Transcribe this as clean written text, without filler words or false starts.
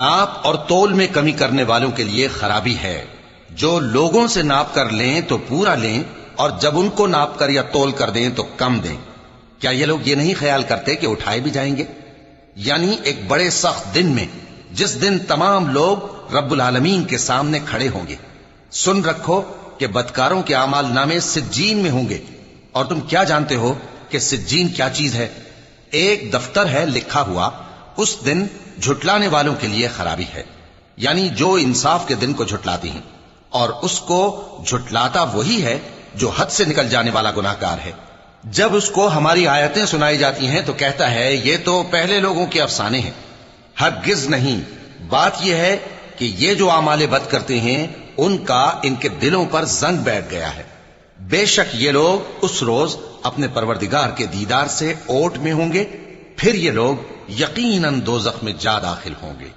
नाप और तोल में कमी करने वालों के लिए खराबी है। जो लोगों से नाप कर लें तो पूरा लें, और जब उनको नाप कर या तोल कर दें तो कम दें। क्या ये लोग ये नहीं ख्याल करते कि उठाए भी जाएंगे? यानी एक बड़े सख्त दिन में, जिस दिन तमाम लोग रब्बुल आलमीन के सामने खड़े होंगे। सुन रखो कि बदकारों के आमाल नामे सिज्जीन में होंगे। और तुम क्या जानते हो कि सिज्जीन क्या चीज है? एक दफ्तर है लिखा हुआ, उस दिन झुटलाने वालों के लिए खराबी है। यानी जो इंसाफ के दिन को झुटलाती हैं, और उसको झुटलाता वही है जो हद से निकल जाने वाला गुनाहगार है। जब उसको हमारी आयतें सुनाई जाती हैं तो कहता है ये तो पहले लोगों के अफसाने हैं। हरगिज नहीं, बात यह है कि ये जो आमाले बद करते हैं उनका इनके दिलों पर जंग बैठ गया है। बेशक ये लोग उस रोज अपने परवरदिगार के दीदार से ओट में होंगे, फिर ये लोग यकीनन दोज़ख में जा दाखिल होंगे।